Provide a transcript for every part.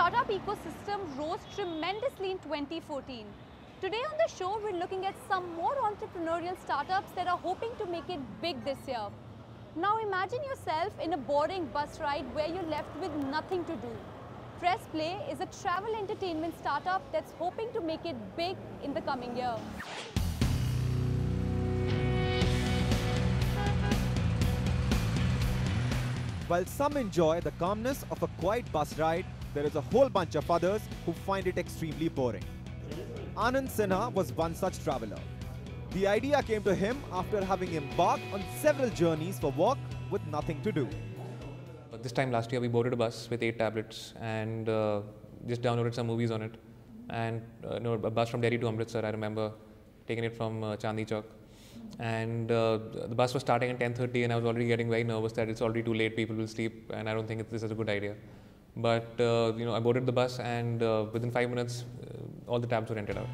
startup ecosystem rose tremendously in 2014. Today on the show, we're looking at some more entrepreneurial startups that are hoping to make it big this year. Now imagine yourself in a boring bus ride where you're left with nothing to do. Press Play is a travel entertainment startup that's hoping to make it big in the coming year. While some enjoy the calmness of a quiet bus ride, there is a whole bunch of others who find it extremely boring. Anand Sinha was one such traveler. The idea came to him after having embarked on several journeys for work with nothing to do. This time last year we boarded a bus with 8 tablets and just downloaded some movies on it. And a bus from Delhi to Amritsar, I remember taking it from Chandni Chowk. And the bus was starting at 10:30 and I was already getting very nervous that it's already too late, people will sleep and I don't think this is a good idea. But I boarded the bus and within 5 minutes all the tabs were rented out.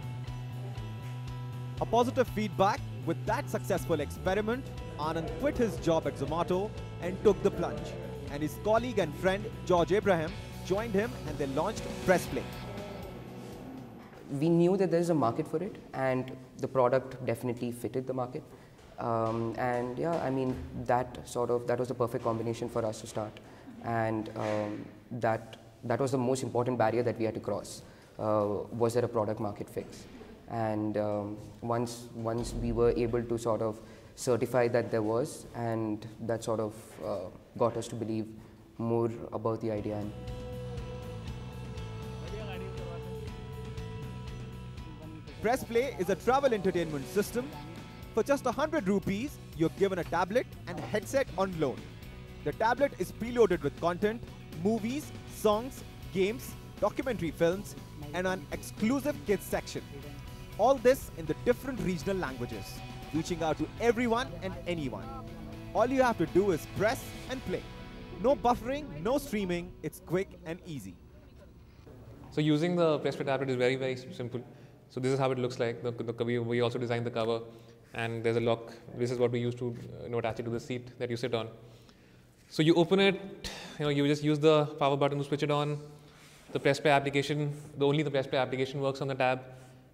A positive feedback with that successful experiment, Anand quit his job at Zomato and took the plunge. And his colleague and friend George Abraham joined him and they launched Press Play. We knew that there is a market for it and the product definitely fitted the market. And yeah, I mean, that was the perfect combination for us to start. And that was the most important barrier that we had to cross. Was there a product market fix? And once we were able to sort of certify that there was, and that sort of got us to believe more about the idea. Press Play is a travel entertainment system. For just 100 rupees, you're given a tablet and headset on loan. The tablet is preloaded with content, movies, songs, games, documentary films, and an exclusive kids section. All this in the different regional languages, reaching out to everyone and anyone. All you have to do is press and play. No buffering, no streaming, it's quick and easy. So using the Press Play tablet is very, very simple. So this is how it looks like. We also designed the cover and there's a lock. This is what we use to attach it to the seat that you sit on. So you open it, you just use the power button to switch it on. The Press Play application, only the Press Play application works on the tab.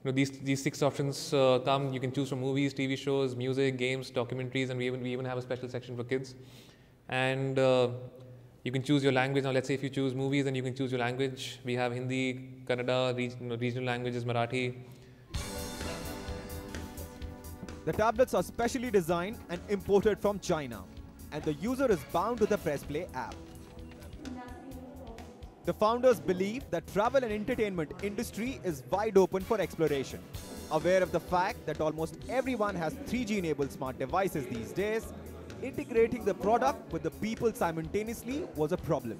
These 6 options come. You can choose from movies, TV shows, music, games, documentaries, and we even have a special section for kids. And you can choose your language. Now, let's say if you choose movies, then you can choose your language. We have Hindi, Kannada, regional languages, Marathi. The tablets are specially designed and imported from China, and the user is bound to the Press Play app. The founders believe that travel and entertainment industry is wide open for exploration. Aware of the fact that almost everyone has 3G-enabled smart devices these days, integrating the product with the people simultaneously was a problem.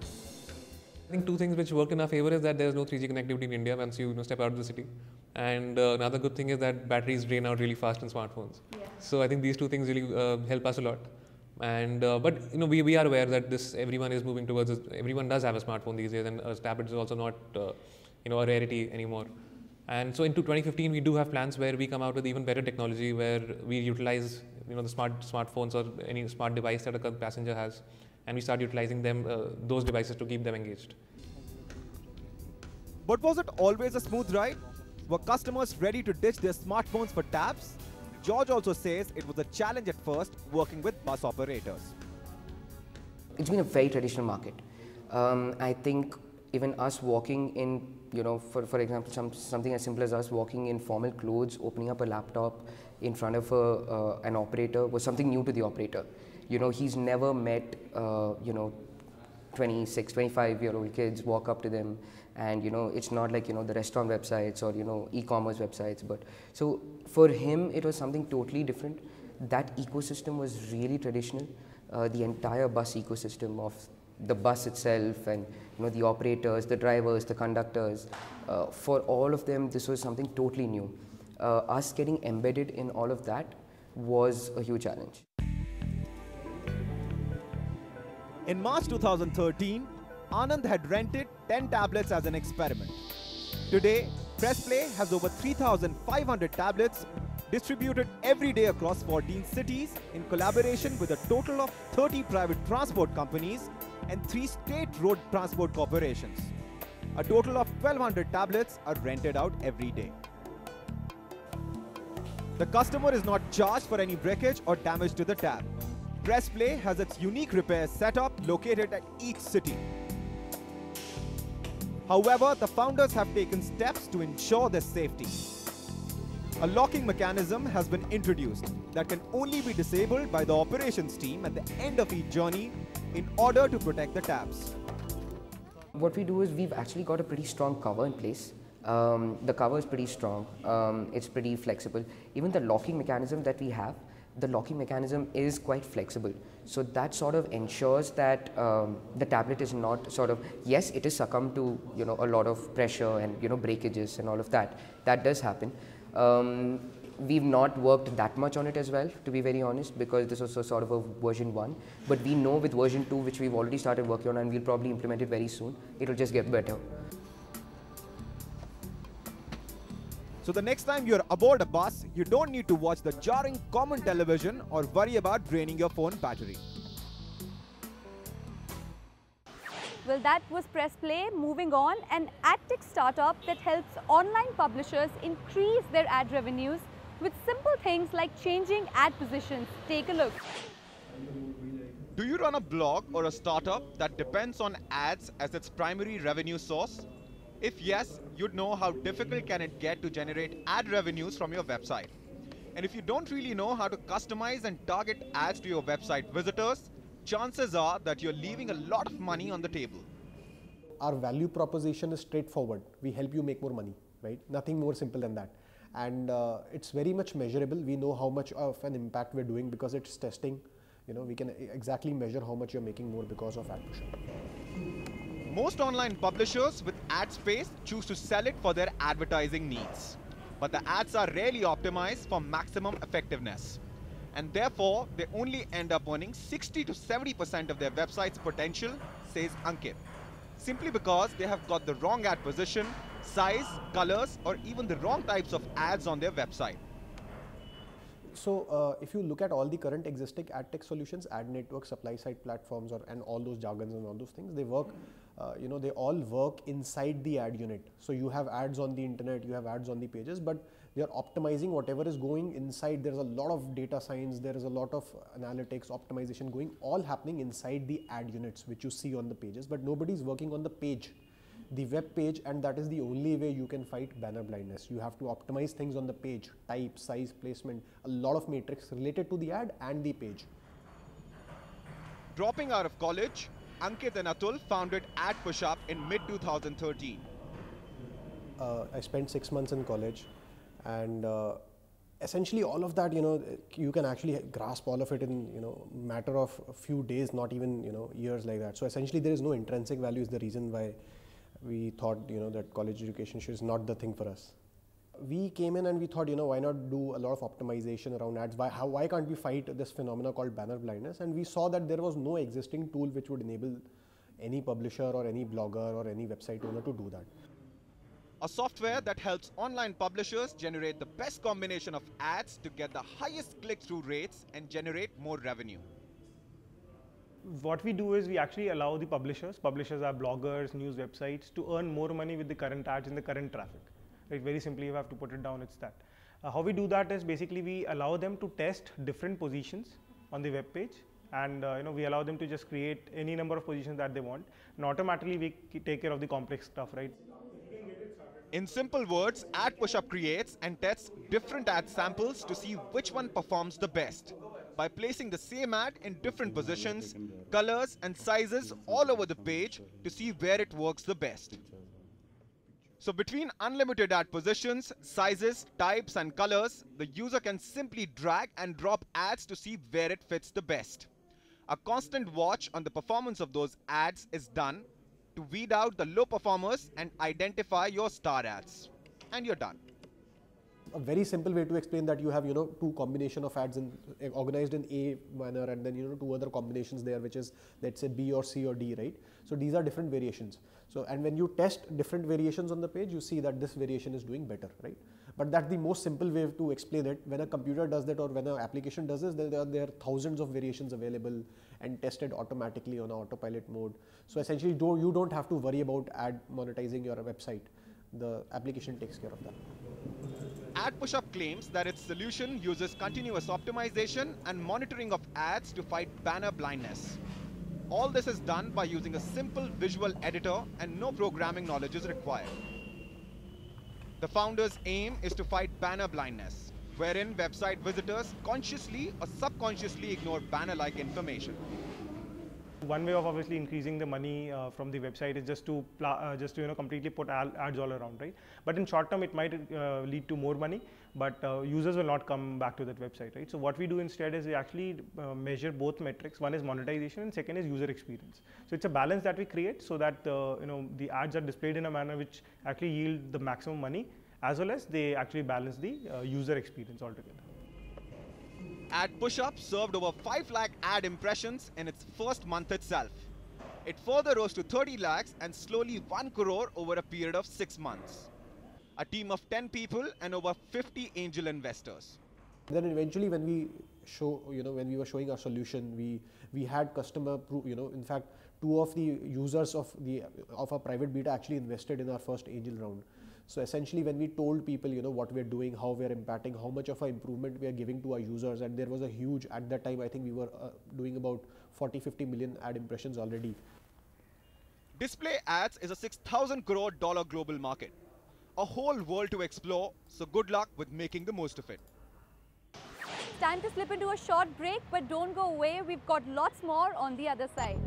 I think 2 things which worked in our favor is that there is no 3G connectivity in India once you step out of the city. And another good thing is that batteries drain out really fast in smartphones. Yeah. So I think these 2 things really help us a lot. And but we are aware that everyone is moving towards this. Everyone does have a smartphone these days, and a tablet is also not a rarity anymore. And so into 2015 we do have plans where we come out with even better technology, where we utilize the smartphones or any smart device that a passenger has, and we start utilizing them those devices to keep them engaged. But was it always a smooth ride? Were customers ready to ditch their smartphones for tabs? George also says it was a challenge at first working with bus operators. It's been a very traditional market. I think even us walking in, for example, something as simple as us walking in formal clothes, opening up a laptop in front of an operator was something new to the operator. He's never met, 26, 25-year-old kids walk up to them, and it's not like the restaurant websites or e-commerce websites. But so for him it was something totally different. That ecosystem was really traditional. The entire bus ecosystem of the bus itself, and the operators, the drivers, the conductors, for all of them this was something totally new. Us getting embedded in all of that was a huge challenge. In March 2013, Anand had rented 10 tablets as an experiment. Today, Press Play has over 3,500 tablets distributed every day across 14 cities in collaboration with a total of 30 private transport companies and 3 state road transport corporations. A total of 1200 tablets are rented out every day. The customer is not charged for any breakage or damage to the tab. Press Play has its unique repair setup located at each city. However, the founders have taken steps to ensure their safety. A locking mechanism has been introduced that can only be disabled by the operations team at the end of each journey in order to protect the tabs. What we do is we've actually got a pretty strong cover in place. The cover is pretty strong, it's pretty flexible. Even the locking mechanism that we have, the locking mechanism is quite flexible. So that sort of ensures that the tablet is not sort of, yes, it is succumb to a lot of pressure and breakages and all of that. That does happen. We've not worked that much on it as well, to be very honest, because this was sort of a version 1. But we know with version 2, which we've already started working on and we'll probably implement it very soon, it'll just get better. So the next time you're aboard a bus, you don't need to watch the jarring common television or worry about draining your phone battery. Well, that was Press Play. Moving on, an ad tech startup that helps online publishers increase their ad revenues with simple things like changing ad positions. Take a look. Do you run a blog or a startup that depends on ads as its primary revenue source? If yes, you'd know how difficult can it get to generate ad revenues from your website. And if you don't really know how to customize and target ads to your website visitors, chances are that you're leaving a lot of money on the table. Our value proposition is straightforward. We help you make more money, right? Nothing more simple than that. And it's very much measurable. We know how much of an impact we're doing because it's testing. We can exactly measure how much you're making more because of ad push-up. Most online publishers with ad space choose to sell it for their advertising needs. But the ads are rarely optimized for maximum effectiveness. And therefore, they only end up earning 60 to 70% of their website's potential, says Ankit. Simply because they have got the wrong ad position, size, colors, or even the wrong types of ads on their website. So if you look at all the current existing ad tech solutions, ad network, supply side platforms, and all those jargons and all those things, they work, they all work inside the ad unit. So you have ads on the internet, you have ads on the pages, but they are optimizing whatever is going inside. There's a lot of data science, there is a lot of analytics, optimization going, all happening inside the ad units, which you see on the pages, but nobody's working on the page, the web page, and that is the only way you can fight banner blindness. You have to optimize things on the page, type, size, placement, a lot of metrics related to the ad and the page. Dropping out of college, Ankit and Atul founded Ad Push-Up in mid-2013. I spent 6 months in college, and essentially all of that, you can actually grasp all of it in, matter of a few days, not even, years like that. So essentially there is no intrinsic value is the reason why we thought, that college education is not the thing for us. We came in and we thought, why not do a lot of optimization around ads? Why can't we fight this phenomena called banner blindness? And we saw that there was no existing tool which would enable any publisher or any blogger or any website owner to do that. A software that helps online publishers generate the best combination of ads to get the highest click-through rates and generate more revenue. What we do is we actually allow the publishers are bloggers, news websites, to earn more money with the current ads in the current traffic. Right? Very simply, you have to put it down, it's that. How we do that is basically we allow them to test different positions on the web page, and we allow them to just create any number of positions that they want, and automatically we take care of the complex stuff, right? In simple words, Ad Push-Up creates and tests different ad samples to see which one performs the best by placing the same ad in different positions, colors and sizes all over the page to see where it works the best. So between unlimited ad positions, sizes, types and colors, the user can simply drag and drop ads to see where it fits the best. A constant watch on the performance of those ads is done to weed out the low performers and identify your star ads. And you're done. A very simple way to explain that, you have two combination of ads organized in A manner, and then two other combinations there, which is, let's say, B or C or D, right? So these are different variations. So, and when you test different variations on the page, you see that this variation is doing better, right? But that's the most simple way to explain it. When a computer does that or when an application does this, there are thousands of variations available, and tested automatically on autopilot mode. So essentially you don't have to worry about ad monetizing your website. The application takes care of that. AdPushUp claims that its solution uses continuous optimization and monitoring of ads to fight banner blindness. All this is done by using a simple visual editor and no programming knowledge is required. The founder's aim is to fight banner blindness, wherein website visitors consciously or subconsciously ignore banner-like information. One way of obviously increasing the money from the website is just to completely put ads all around, right? But in short term, it might lead to more money, but users will not come back to that website, right? So what we do instead is we actually measure both metrics. One is monetization, and second is user experience. So it's a balance that we create so that the ads are displayed in a manner which actually yield the maximum money, as well as they actually balance the user experience altogether. AdPushUp served over 5 lakh ad impressions in its first month itself. It further rose to 30 lakhs and slowly 1 crore over a period of 6 months. A team of 10 people and over 50 angel investors. Then eventually when we when we were showing our solution, we had customer proof, in fact 2 of the users of our private beta actually invested in our first angel round. So essentially when we told people what we're doing, how we're impacting, how much of an improvement we are giving to our users, and there was a huge, at that time I think we were doing about 40-50 million ad impressions already. Display ads is a $6,000 crore global market. A whole world to explore, so good luck with making the most of it. Time to slip into a short break, but don't go away, we've got lots more on the other side.